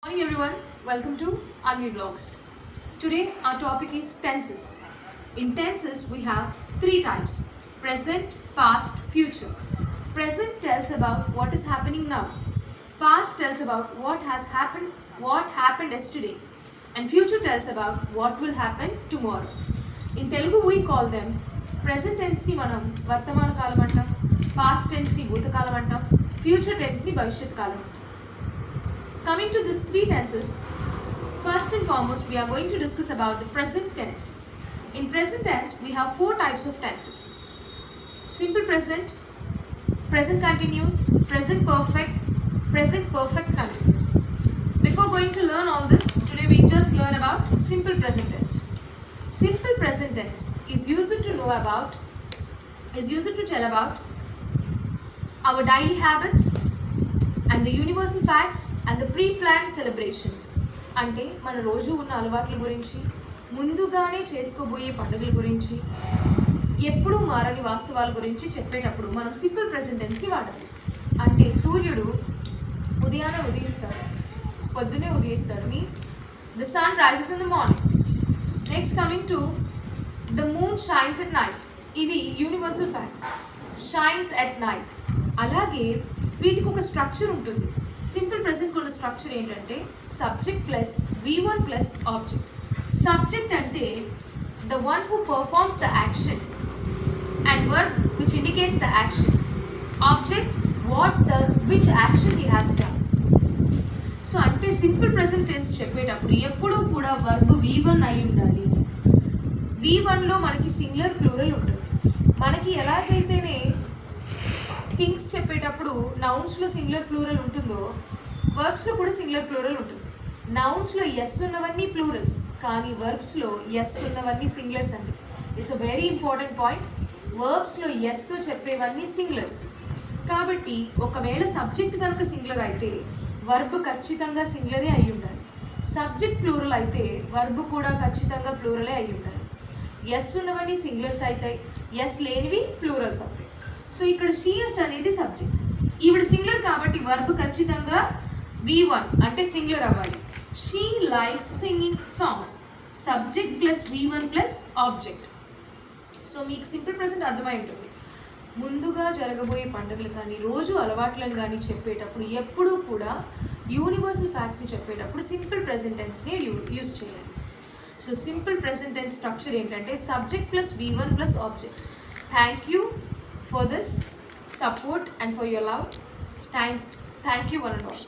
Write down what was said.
Morning everyone, welcome to Anvi Vlogs. Today our topic is tenses. In tenses we have three types: present, past, future. Present tells about what is happening now. Past tells about what happened yesterday. And future tells about what will happen tomorrow. In Telugu we call them present tense ni manam vartamana kalam antam, past tense ni bhuta kalam antam, future tense ni bhavishyat kalam antam. Coming to these three tenses, first and foremost we are going to discuss about the present tense. In present tense we have four types of tenses: simple present, present continuous, present perfect continuous. Before going to learn all this, today we just learn about simple present tense. Simple present tense is used to tell about our daily habits and the universal facts and the pre-planned celebrations. అంటే మన రోజు ఉన్న అలవాట్ల గురించి, ముందుగానే చేసుకోబోయే పండుగల గురించి, ఎప్పుడూ మారని వాస్తవాల గురించి చెప్పేటప్పుడు మనం సింపుల్ ప్రెజెంట్ టెన్స్ని వాడాలి. అంటే సూర్యుడు పొద్దునే ఉదయిస్తాడు means the sun rises in the morning. Next coming to the moon shines at night. ఇవి universal facts. Shines at night. అలాగే వీటికి ఒక స్ట్రక్చర్ ఉంటుంది. సింపుల్ ప్రెజెంట్ ఉన్న స్ట్రక్చర్ ఏంటంటే subject plus V1 plus object. Subject అంటే the one who performs the action and verb which indicates the action. Object which action he has done. So అంటే simple present tense చెప్పేటప్పుడు ఎప్పుడూ కూడా verb V1 అయి ఉండాలి. V1లో మనకి singular plural ఉంటుంది. మనకి ఎలాగైతేనే థింగ్స్ చెప్పేటప్పుడు నౌన్స్లో సింగులర్ ప్లూరల్ ఉంటుందో వర్బ్స్లో కూడా సింగులర్ ప్లూరల్ ఉంటుంది. నౌన్స్లో ఎస్ ఉన్నవన్నీ ప్లూరల్స్, కానీ వర్బ్స్లో ఎస్ ఉన్నవన్నీ సింగులర్స్ అండి. It's a very important point. వర్బ్స్లో ఎస్తో చెప్పేవన్నీ సింగులర్స్. కాబట్టి ఒకవేళ సబ్జెక్ట్ కనుక సింగులర్ అయితే వర్బ్ ఖచ్చితంగా సింగులరే అయి ఉండాలి. సబ్జెక్ట్ ప్లూరల్ అయితే వర్బ్ కూడా ఖచ్చితంగా ప్లూరలే అయి ఉండాలి. ఎస్ ఉన్నవన్నీ సింగులర్స్ అవుతాయి, ఎస్ లేనివి ప్లూరల్స్ అవుతాయి. సో ఇక్కడ షీయర్స్ అనేది సబ్జెక్ట్. ఈవిడ సింగులర్ కాబట్టి వర్బ్ ఖచ్చితంగా V1 అంటే సింగులర్ అవ్వాలి. She likes singing songs. Subject plus V1 plus object. So మీకు సింపుల్ ప్రెజెంట్ అర్థమై ఉంటుంది. ముందుగా జరగబోయే పండుగలు కానీ రోజు అలవాట్లను కానీ చెప్పేటప్పుడు ఎప్పుడూ కూడా యూనివర్సల్ ఫ్యాక్ట్స్ని చెప్పేటప్పుడు సింపుల్ ప్రెజెంట్ టెన్స్ని యూజ్ చేయాలి. So simple present tense structure ఏంటంటే subject plus V1 plus object. Thank you for this support and for your love. Thank you one and all.